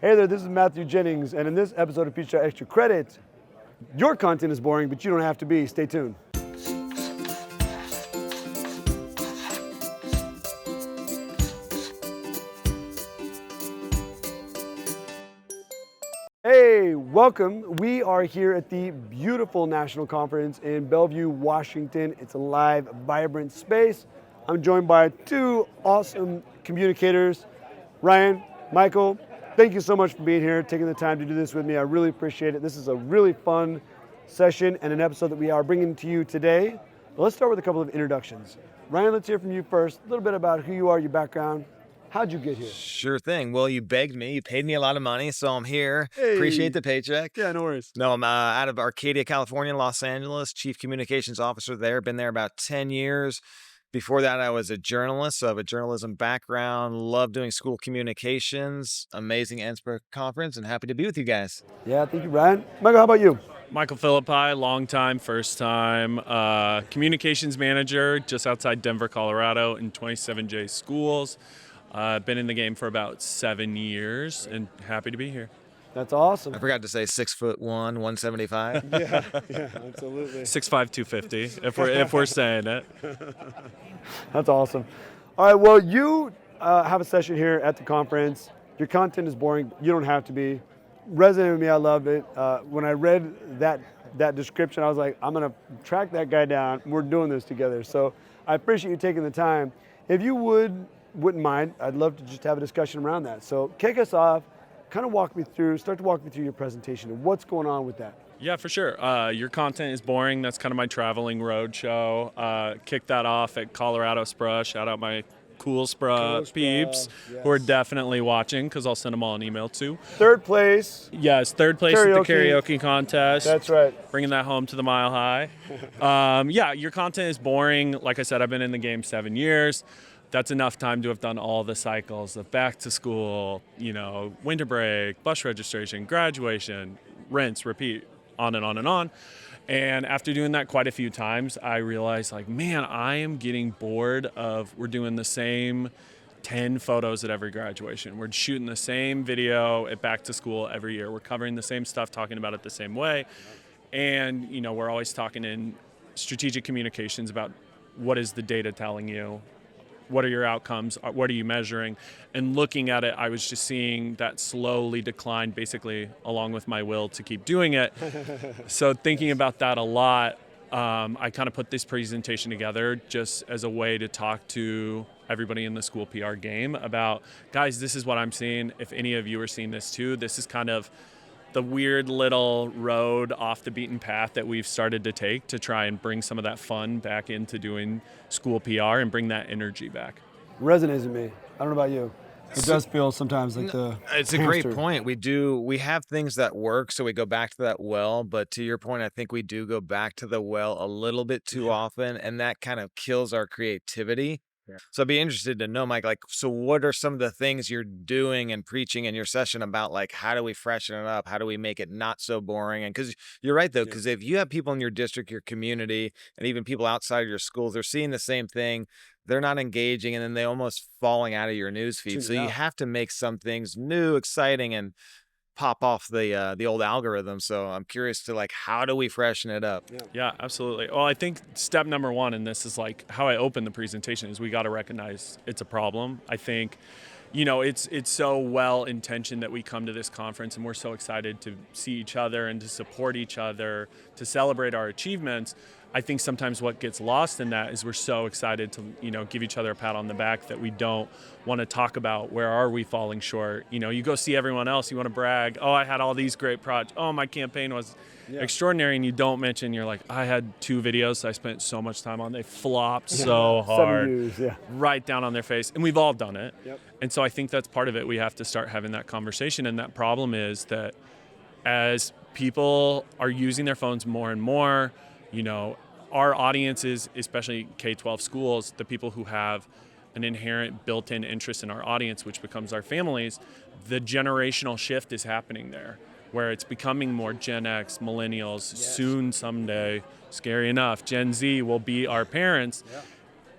Hey there, this is Matthew Jennings, and in this episode of Peachjar Extra Credit, your content is boring, but you don't have to be. Stay tuned. Hey, welcome. We are here at the beautiful National Conference in Bellevue, Washington. It's a live, vibrant space. I'm joined by two awesome communicators, Ryan, Michael. Thank you so much for being here, taking the time to do this with me. I really appreciate it. This is a really fun session and an episode that we are bringing to you today. But let's start with a couple of introductions. Ryan, let's hear from you first. A little bit about who you are, your background. How'd you get here? Sure thing. Well, you begged me. You paid me a lot of money, so I'm here. Hey. Appreciate the paycheck. Yeah, no worries. No, I'm out of Arcadia, California, Los Angeles, Chief Communications Officer there. Been there about 10 years. Before that, I was a journalist, so I have a journalism background. Love doing school communications. Amazing NSPR conference, and happy to be with you guys. Yeah, thank you, Ryan. Michael, how about you? Mikel Philippi, long time, first time, communications manager just outside Denver, Colorado in 27J schools. Been in the game for about 7 years and happy to be here. That's awesome. I forgot to say 6'1", 175. Yeah, absolutely. 6'5", 250, if we're saying it. That's awesome. All right, well, you have a session here at the conference. Your content is boring. You don't have to be. Resonated with me. I loved it. When I read that description, I was like, I'm going to track that guy down. We're doing this together. So I appreciate you taking the time. If you wouldn't mind, I'd love to just have a discussion around that. So kick us off. Kind of start to walk me through your presentation and what's going on with that. Yeah, for sure. Your content is boring. That's kind of my traveling road show. Kick that off at Colorado SPRA. Shout out my cool SPRA peeps who are definitely watching because I'll send them all an email too. Third place. Yes, third place at the karaoke contest. That's right. Bringing that home to the mile high. Yeah, your content is boring. Like I said, I've been in the game 7 years. That's enough time to have done all the cycles of back to school, winter break, bus registration, graduation, rinse, repeat, on and on and on. And after doing that quite a few times, I realized man, I am getting bored of, we're doing the same 10 photos at every graduation. We're shooting the same video at back to school every year. We're covering the same stuff, talking about it the same way. And, we're always talking in strategic communications about what is the data telling you? What are your outcomes? What are you measuring? And looking at it, I was just seeing that slowly decline, basically, along with my will to keep doing it. So thinking about that a lot, I kind of put this presentation together just as a way to talk to everybody in the school PR game about, guys, this is what I'm seeing. If any of you are seeing this too, this is kind of the weird little road off the beaten path that we've started to take to try and bring some of that fun back into doing school PR and bring that energy back. Resonates with me. I don't know about you. It does feel sometimes like It's a great point. We have things that work, so we go back to that well. But to your point, I think we do go back to the well a little bit too often, and that kind of kills our creativity. Yeah. So I'd be interested to know, Mike, so what are some of the things you're doing and preaching in your session about, how do we freshen it up? How do we make it not so boring? And because you're right, though, because if you have people in your district, your community, and even people outside of your schools, they're seeing the same thing, they're not engaging, and then they almost falling out of your news feed. So you have to make some things new, exciting, and pop off the old algorithm. So I'm curious to how do we freshen it up? Yeah, absolutely. Well, I think step number one, and this is how I open the presentation, is we got to recognize it's a problem. I think, it's so well intentioned that we come to this conference and we're so excited to see each other and to support each other, to celebrate our achievements. I think sometimes what gets lost in that is we're so excited to, give each other a pat on the back that we don't want to talk about where are we falling short. You go see everyone else, you want to brag, oh, I had all these great projects, oh, my campaign was extraordinary, and you don't mention, you're like, I had 2 videos I spent so much time on, they flopped so hard, 7 views, right down on their face, and we've all done it. Yep. And so I think that's part of it. We have to start having that conversation, and that problem is that as people are using their phones more and more, our audiences, especially K-12 schools, the people who have an inherent built-in interest in our audience, which becomes our families, the generational shift is happening there, where it's becoming more Gen X, millennials, soon someday, scary enough, Gen Z will be our parents.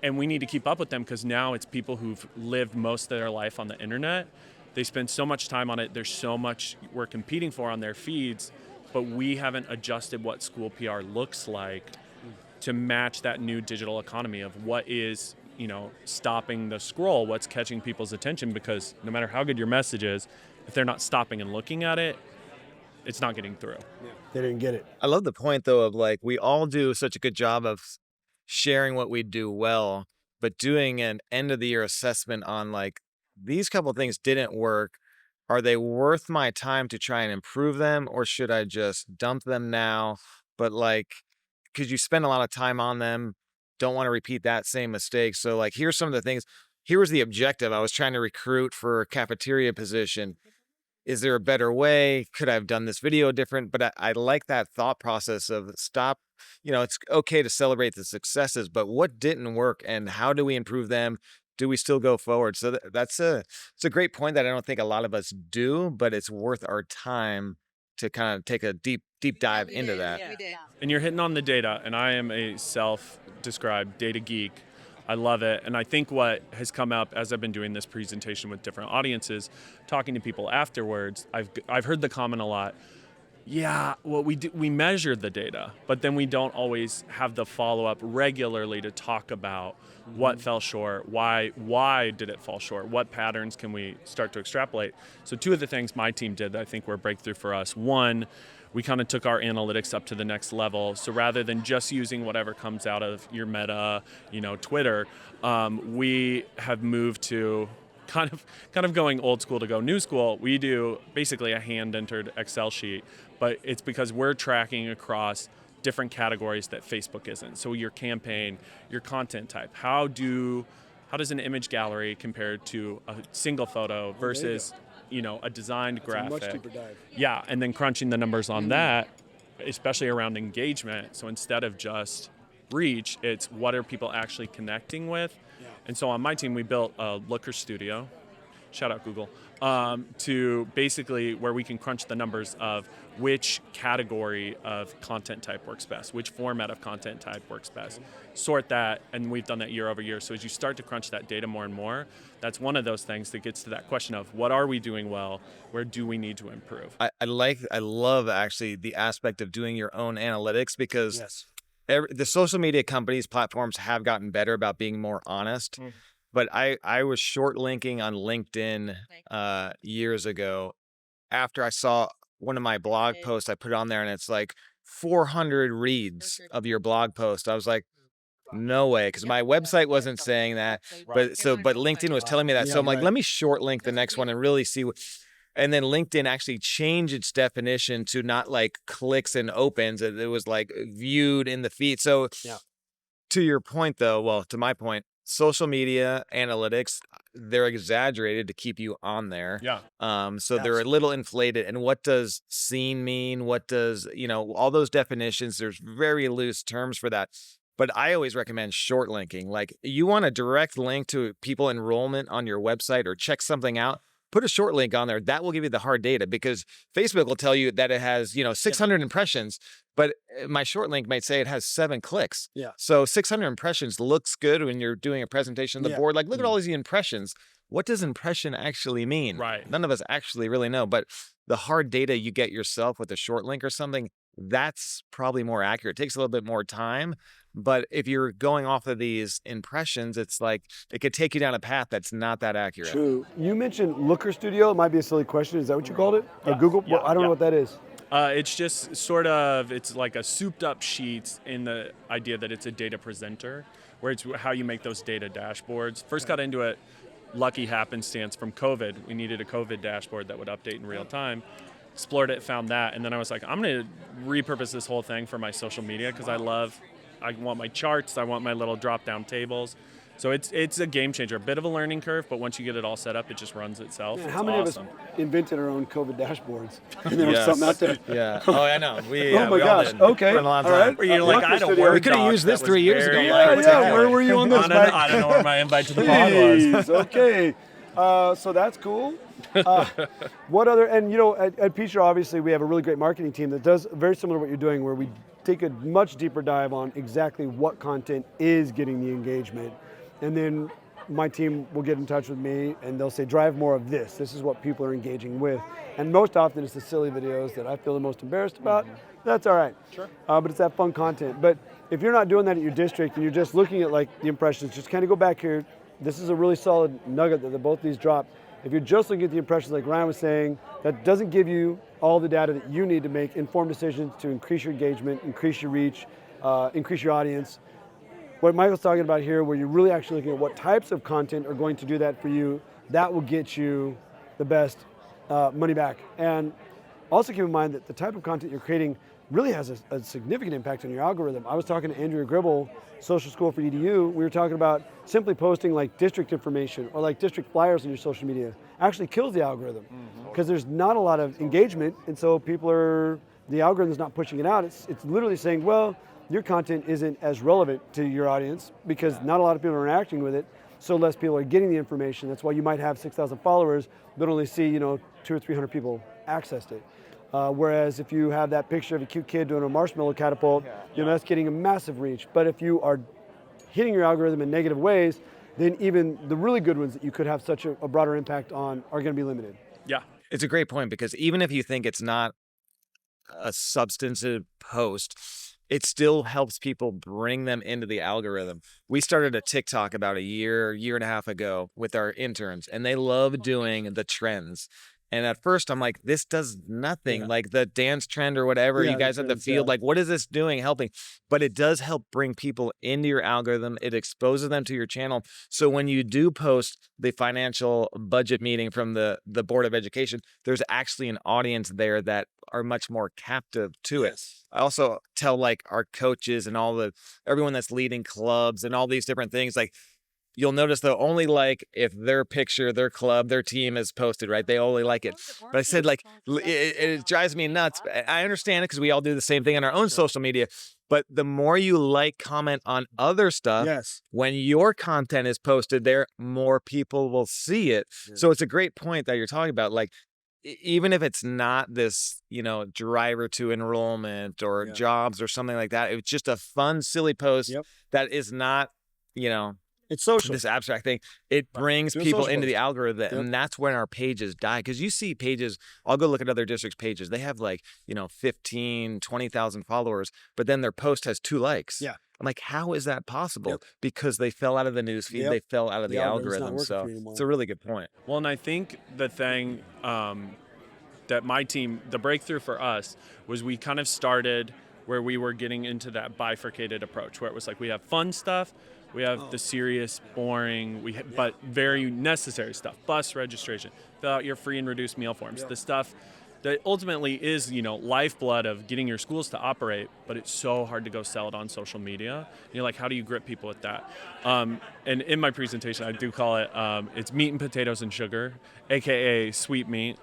And we need to keep up with them because now it's people who've lived most of their life on the internet. They spend so much time on it. There's so much we're competing for on their feeds, but we haven't adjusted what school PR looks like to match that new digital economy of what is, stopping the scroll, what's catching people's attention, because no matter how good your message is, if they're not stopping and looking at it, it's not getting through. Yeah. They didn't get it. I love the point, though, of like, we all do such a good job of sharing what we do well, but doing an end of the year assessment on like, these couple of things didn't work. Are they worth my time to try and improve them, or should I just dump them now? But like, because you spend a lot of time on them, don't want to repeat that same mistake. So like, here's some of the things. Here was the objective. I was trying to recruit for a cafeteria position. Is there a better way? Could I have done this video different? But I like that thought process of stop. It's okay to celebrate the successes, but what didn't work and how do we improve them? Do we still go forward? So it's a great point that I don't think a lot of us do, but it's worth our time to kind of take a deep dive into that. Yeah, we did. And you're hitting on the data, and I am a self-described data geek. I love it. And I think what has come up as I've been doing this presentation with different audiences, talking to people afterwards, I've heard the comment a lot. Yeah, well, we measure the data, but then we don't always have the follow-up regularly to talk about what fell short, why did it fall short, what patterns can we start to extrapolate. So two of the things my team did that I think were a breakthrough for us. One, we kind of took our analytics up to the next level. So rather than just using whatever comes out of your Meta, Twitter, we have moved to kind of going old school to go new school. We do basically a hand-entered Excel sheet, but it's because we're tracking across different categories that Facebook isn't. So your campaign, your content type, how does an image gallery compare to a single photo versus a designed graphic? Much deeper dive. Yeah, and then crunching the numbers on that, especially around engagement. So instead of just reach, it's what are people actually connecting with? Yeah. And so on my team, we built a Looker Studio, shout out Google, to basically where we can crunch the numbers of which category of content type works best, which format of content type works best, sort that, and we've done that year over year. So as you start to crunch that data more and more, that's one of those things that gets to that question of what are we doing well, where do we need to improve? I love actually the aspect of doing your own analytics, because Yes. the social media companies, platforms have gotten better about being more honest. But I was short linking on LinkedIn years ago after I saw one of my blog posts. I put it on there and it's like 400 reads of your blog post. I was like, no way, because my website wasn't saying that. But LinkedIn was telling me that. So I'm like, let me short link the next one and really see what. And then LinkedIn actually changed its definition to not like clicks and opens. It was like viewed in the feed. So to your point, though, well, to my point, social media analytics, they're exaggerated to keep you on there. Yeah. So they're a little inflated. And what does seen mean? What does, all those definitions, there's very loose terms for that. But I always recommend short linking. Like, you want a direct link to people enrollment on your website or check something out, put a short link on there. That will give you the hard data, because Facebook will tell you that it has, 600 impressions, but my short link might say it has 7 clicks. Yeah. So 600 impressions looks good when you're doing a presentation on the board. Like, look at all these impressions. What does impression actually mean? Right. None of us actually really know, but the hard data you get yourself with a short link or something, that's probably more accurate. It takes a little bit more time, but if you're going off of these impressions, it's like it could take you down a path that's not that accurate. True. You mentioned Looker Studio. It might be a silly question. Is that what you called it? Or Google? Yeah, Well, I don't know what that is. It's just it's like a souped up sheet in the idea that it's a data presenter, where it's how you make those data dashboards. First got into it, lucky happenstance from COVID. We needed a COVID dashboard that would update in real time. Explored it, found that, and then I was like, I'm going to repurpose this whole thing for my social media, because I want my charts, I want my little drop-down tables. So it's a game changer, a bit of a learning curve, but once you get it all set up, it just runs itself. Man, how many awesome. of us invented our own COVID dashboards? And there was something out there. Yeah. Oh, I know. Oh we my all gosh. did. Okay. For a long All time. right. Where you're like, Looker I had a Studio. Word We could've doc used this that 3 was years ago. very Yeah, articulate. where were you on this, Mike? I don't know where my invite to the pod was. Jeez, okay. So that's cool. What other, and at Peachjar, obviously, we have a really great marketing team that does very similar to what you're doing, where we take a much deeper dive on exactly what content is getting the engagement. And then my team will get in touch with me and they'll say, drive more of this. This is what people are engaging with. And most often it's the silly videos that I feel the most embarrassed about. That's all right. Sure. But it's that fun content. But if you're not doing that at your district and you're just looking at like the impressions, just kind of go back here. This is a really solid nugget that both these dropped. If you're just looking at the impressions like Ryan was saying, that doesn't give you all the data that you need to make informed decisions to increase your engagement, increase your reach, increase your audience. What Michael's talking about here, where you're really actually looking at what types of content are going to do that for you, that will get you the best money back. And also keep in mind that the type of content you're creating really has a significant impact on your algorithm. I was talking to Andrea Gribble, Social School for EDU. We were talking about simply posting like district information or like district flyers on your social media actually kills the algorithm because there's not a lot of engagement, and so the algorithm's not pushing it out. It's literally saying, well, your content isn't as relevant to your audience because not a lot of people are interacting with it, so less people are getting the information. That's why you might have 6,000 followers, but only see 200 or 300 people accessed it. Whereas if you have that picture of a cute kid doing a marshmallow catapult, that's getting a massive reach. But if you are hitting your algorithm in negative ways, then even the really good ones that you could have such a broader impact on are going to be limited. Yeah. It's a great point because even if you think it's not a substantive post, it still helps people bring them into the algorithm. We started a TikTok about a year and a half ago with our interns, and they love doing the trends. And at first I'm like, this does nothing. Like the dance trend or whatever, you guys at the field, like what is this doing, helping? But it does help bring people into your algorithm. It exposes them to your channel. So when you do post the financial budget meeting from the Board of Education, there's actually an audience there that are much more captive to it. I also tell like our coaches and everyone that's leading clubs and all these different things, like, you'll notice they'll only like if their picture, their club, their team is posted, right? They only like it. But I said, like, it drives me nuts. I understand it because we all do the same thing on our own social media. But the more you like, comment on other stuff, when your content is posted there, more people will see it. So it's a great point that you're talking about. Like, even if it's not this, driver to enrollment or jobs or something like that, it's just a fun, silly post that is not, it's social. This abstract thing, it brings people into the algorithm, and that's when our pages die. Because you see pages, I'll go look at other districts' pages. They have 15, 20,000 followers, but then their post has 2 likes. I'm like, how is that possible? Because they fell out of the newsfeed, they fell out of the algorithm. So it's a really good point. Well, and I think the thing that my team, the breakthrough for us was we kind of started where we were getting into that bifurcated approach, where it was like we have fun stuff, we have the serious, boring, but very necessary stuff. Bus registration, fill out your free and reduced meal forms. The stuff that ultimately is, lifeblood of getting your schools to operate, but it's so hard to go sell it on social media. And you're like, how do you grip people with that? And in my presentation, I do call it, it's meat and potatoes and sugar, AKA sweet meat.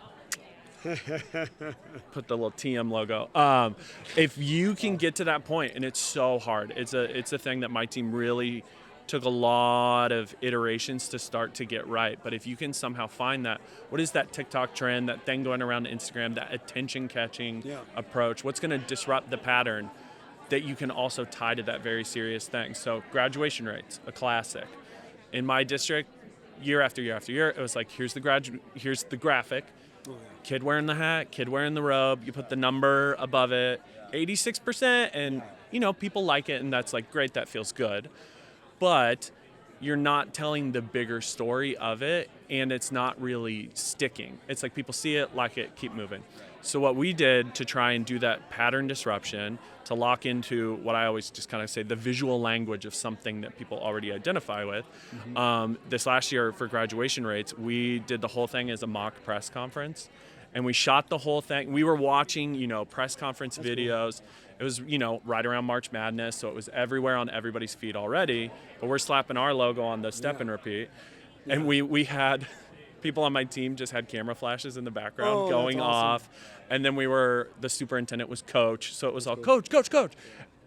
Put the little TM logo. If you can get to that point, and it's so hard, it's a thing that my team really took a lot of iterations to start to get right. But if you can somehow find that, what is that TikTok trend, that thing going around Instagram, that attention-catching approach, what's going to disrupt the pattern that you can also tie to that very serious thing? So graduation rates, a classic. In my district, year after year after year, it was like, here's the graphic. Kid wearing the hat, kid wearing the robe, you put the number above it, 86%, and people like it, and that's like, great, that feels good. But you're not telling the bigger story of it, and it's not really sticking. It's like people see it, like it, keep moving. So what we did to try and do that pattern disruption, to lock into what I always just kind of say, the visual language of something that people already identify with. This last year for graduation rates, we did the whole thing as a mock press conference, and we shot the whole thing. We were watching, press conference videos. Cool. It was, right around March Madness, so it was everywhere on everybody's feed already, but we're slapping our logo on the step and repeat. And we had people on my team just had camera flashes in the background going off. And then the superintendent was coach. So it was all coach.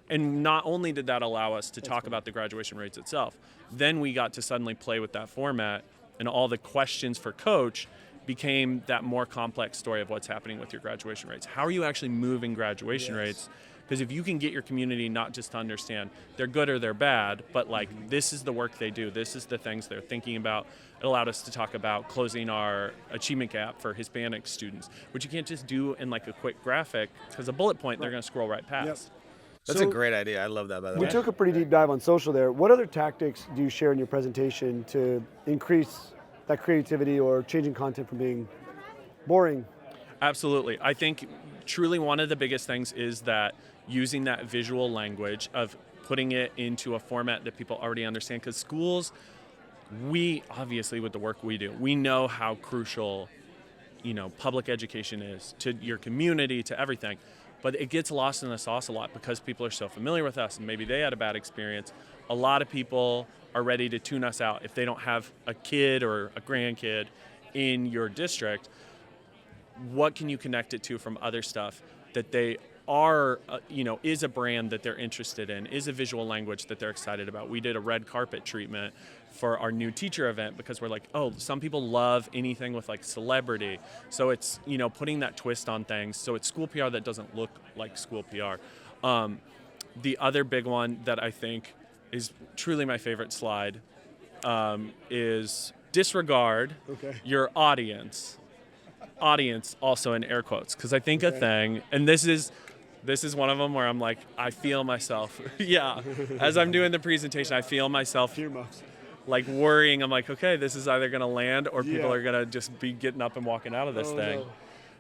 And not only did that allow us to talk about the graduation rates itself, then we got to suddenly play with that format, and all the questions for coach became that more complex story of what's happening with your graduation rates. How are you actually moving graduation rates? Because if you can get your community not just to understand they're good or they're bad, but like this is the work they do, this is the things they're thinking about. It allowed us to talk about closing our achievement gap for Hispanic students, which you can't just do in like a quick graphic, because a bullet point they're going to scroll right past. Yep. That's a great idea. I love that, by the way. We took a pretty deep dive on social there. What other tactics do you share in your presentation to increase that creativity or changing content from being boring? Absolutely. I think truly one of the biggest things is that using that visual language of putting it into a format that people already understand, because schools, we obviously with the work we do, we know how crucial, public education is to your community, to everything. But it gets lost in the sauce a lot because people are so familiar with us and maybe they had a bad experience. A lot of people are ready to tune us out if they don't have a kid or a grandkid in your district. What can you connect it to from other stuff that they are, is a brand that they're interested in, is a visual language that they're excited about? We did a red carpet treatment for our new teacher event because we're like, oh, some people love anything with like celebrity. So it's, putting that twist on things. So it's school PR that doesn't look like school PR. The other big one that I think is truly my favorite slide is disregard your audience. Audience also in air quotes, because I think a thing, and this is one of them where I'm like, I feel myself. Yeah, as I'm doing the presentation, I feel myself like worrying. I'm like, okay, this is either going to land or people are going to just be getting up and walking out of this thing. No.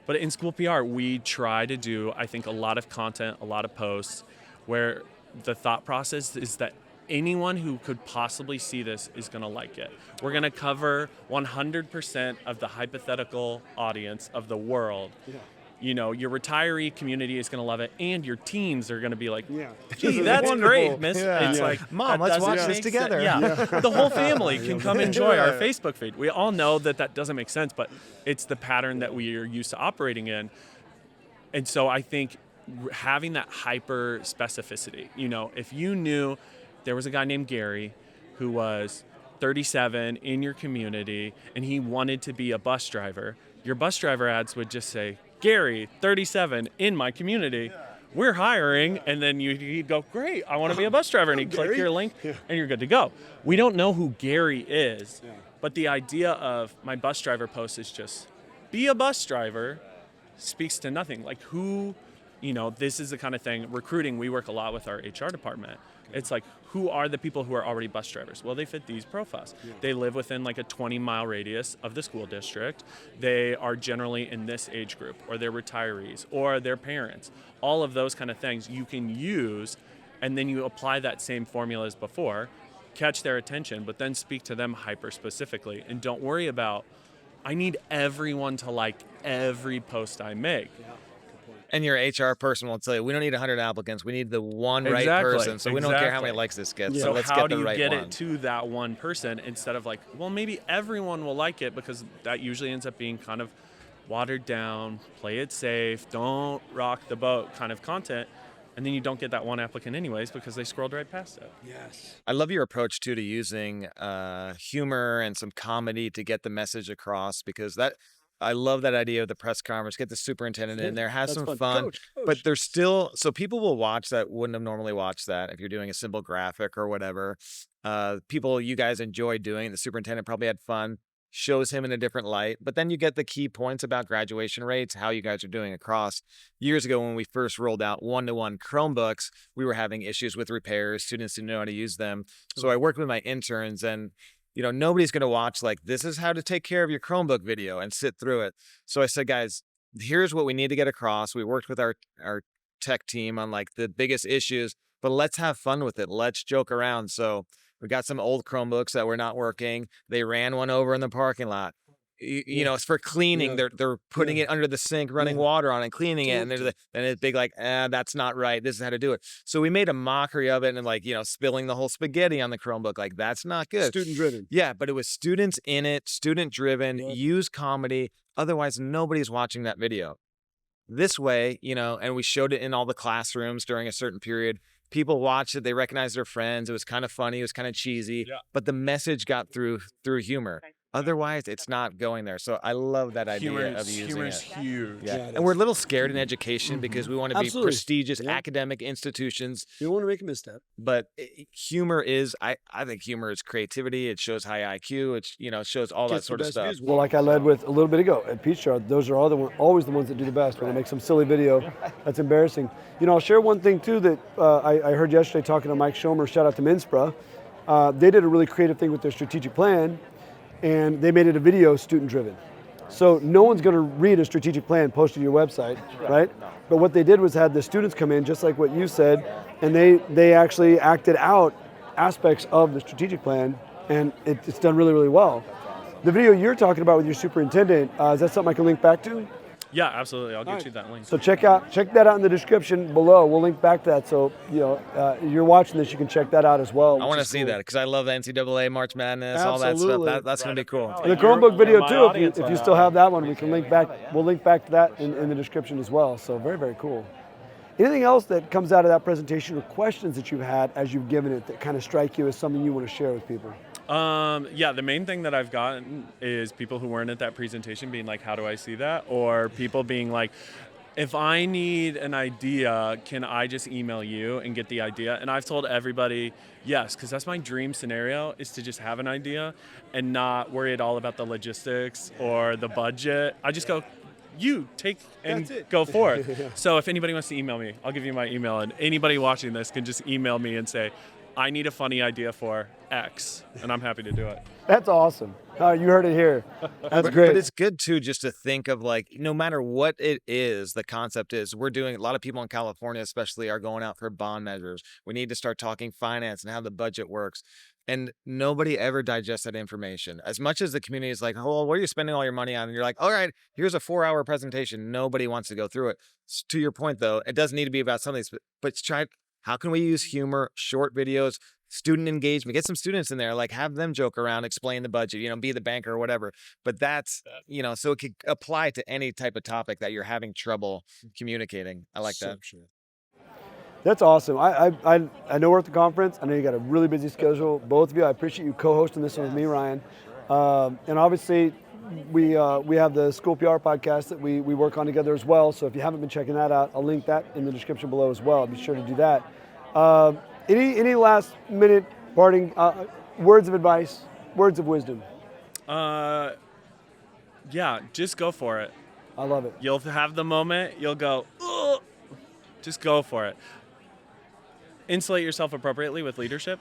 But in school PR, we try to do, I think, a lot of content, a lot of posts where the thought process is that anyone who could possibly see this is going to like it. We're going to cover 100% of the hypothetical audience of the world. Your retiree community is going to love it, and your teens are going to be like, gee, that's great, miss. It's like, Mom, let's watch this together. The whole family can come enjoy our Facebook feed. We all know that doesn't make sense, but it's the pattern that we are used to operating in. And so I think having that hyper specificity, if you knew there was a guy named Gary who was 37 in your community and he wanted to be a bus driver, your bus driver ads would just say, Gary, 37, in my community, we're hiring, and then you'd go, great, I want to be a bus driver, and you'd click your link, and you're good to go. We don't know who Gary is, but the idea of my bus driver post is just, be a bus driver, speaks to nothing. Like who, this is the kind of thing, recruiting, we work a lot with our HR department. It's like, who are the people who are already bus drivers? Well, they fit these profiles. They live within like a 20-mile radius of the school district. They are generally in this age group, or they're retirees, or they're parents. All of those kind of things you can use, and then you apply that same formula as before, catch their attention, but then speak to them hyper-specifically. And don't worry about, I need everyone to like every post I make. And your HR person will tell you, we don't need 100 applicants. We need the one right person. So we don't care how many likes this gets. So let's get the right one. How do you get it to that one person instead of like, well, maybe everyone will like it, because that usually ends up being kind of watered down, play it safe, don't rock the boat kind of content. And then you don't get that one applicant anyways because they scrolled right past it. Yes. I love your approach too to using humor and some comedy to get the message across, because I love that idea of the press conference, get the superintendent in there, have some fun. Coach. But there's still, so people will watch that, wouldn't have normally watched that if you're doing a simple graphic or whatever. People you guys enjoy doing, the superintendent probably had fun, shows him in a different light. But then you get the key points about graduation rates, how you guys are doing across. Years ago when we first rolled out one-to-one Chromebooks, we were having issues with repairs. Students didn't know how to use them. So I worked with my interns, and nobody's going to watch like, this is how to take care of your Chromebook video and sit through it. So I said, guys, here's what we need to get across. We worked with our tech team on like the biggest issues, but let's have fun with it. Let's joke around. So we got some old Chromebooks that were not working. They ran one over in the parking lot. It's for cleaning. They're putting it under the sink, running water on it, cleaning it, and it's big like, that's not right. This is how to do it. So we made a mockery of it, and like, spilling the whole spaghetti on the Chromebook, like that's not good. Student driven. Yeah, but it was students in it, student driven. Use comedy. Otherwise, nobody's watching that video. This way, and we showed it in all the classrooms during a certain period. People watched it. They recognized their friends. It was kind of funny. It was kind of cheesy, but the message got through humor. Otherwise, it's not going there. So I love that Humor idea of using humor is it. huge. Yeah. Yeah, it And we're a is. little scared in education because we want to be Absolutely. prestigious Yeah. academic institutions. You don't want to make a misstep. But humor is, I think humor is creativity. It shows high IQ. It shows all that Gets the sort of best stuff. views. Well, like I led with a little bit ago at Peachjar, those are always the ones that do the best. When they make some silly video, that's embarrassing. I'll share one thing too that I heard yesterday talking to Mike Schomer. Shout out to Minspra. They did a really creative thing with their strategic plan, and they made it a video student-driven. So no one's going to read a strategic plan posted to your website, right? But what they did was had the students come in, just like what you said, and they actually acted out aspects of the strategic plan, and it's done really, really well. The video you're talking about with your superintendent, is that something I can link back to? Yeah, absolutely. I'll get you that link. So check that out in the description below. We'll link back to that. So you're watching this, you can check that out as well. I want to see that because I love the NCAA, March Madness, all that Absolutely. stuff. That's going to be cool. And the Chromebook video too. If you still have that one, we can link back. We'll link back to that in the description as well. So very, very cool. Anything else that comes out of that presentation or questions that you've had as you've given it that kind of strike you as something you want to share with people? Yeah, the main thing that I've gotten is people who weren't at that presentation being like, how do I see that? Or people being like, if I need an idea, can I just email you and get the idea? And I've told everybody, yes, because that's my dream scenario, is to just have an idea and not worry at all about the logistics or the budget. I just go, you take and go for it. Yeah. So if anybody wants to email me, I'll give you my email, and anybody watching this can just email me and say, I need a funny idea for X, and I'm happy to do it. That's awesome. You heard it here. That's great. But it's good too, just to think of like, no matter what it is, the concept is we're doing, a lot of people in California especially are going out for bond measures. We need to start talking finance and how the budget works. And nobody ever digests that information. As much as the community is like, oh, what are you spending all your money on? And you're like, all right, here's a 4-hour presentation. Nobody wants to go through it. To your point though, it doesn't need to be about something, but try, how can we use humor, short videos, student engagement, get some students in there, like have them joke around, explain the budget, be the banker or whatever. But that's, so it could apply to any type of topic that you're having trouble communicating. I like that. Sure. That's awesome. I know we're at the conference. I know you got a really busy schedule, both of you. I appreciate you co-hosting this one with me, Ryan. And obviously, we have the School PR podcast that we work on together as well. So if you haven't been checking that out, I'll link that in the description below as well. Be sure to do that. Any last minute parting words of advice, words of wisdom? Yeah, just go for it. I love it. You'll have the moment, you'll go, ugh, just go for it. Insulate yourself appropriately with leadership.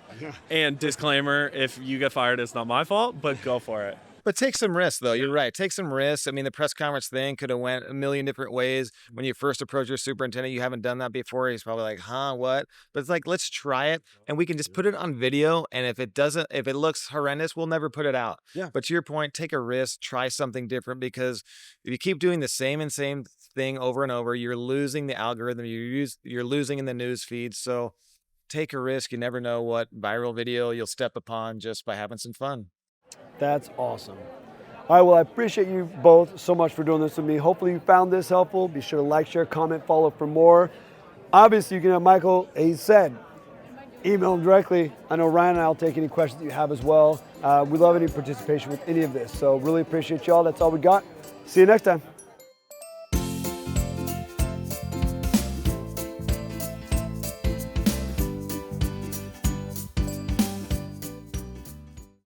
And disclaimer, if you get fired, it's not my fault, but go for it. But take some risks, though. You're right. Take some risks. I mean, the press conference thing could have went a million different ways. When you first approach your superintendent, you haven't done that before. He's probably like, huh, what? But it's like, let's try it. And we can just put it on video. And if it looks horrendous, we'll never put it out. Yeah. But to your point, take a risk, try something different, because if you keep doing the same thing over and over, you're losing the algorithm. You're losing in the news feed. So take a risk. You never know what viral video you'll step upon just by having some fun. That's awesome. All right, well, I appreciate you both so much for doing this with me. Hopefully you found this helpful. Be sure to like, share, comment, follow for more. Obviously, you can have Michael, he said, email him directly. I know Ryan and I will take any questions that you have as well. We love any participation with any of this. So really appreciate y'all. That's all we got. See you next time.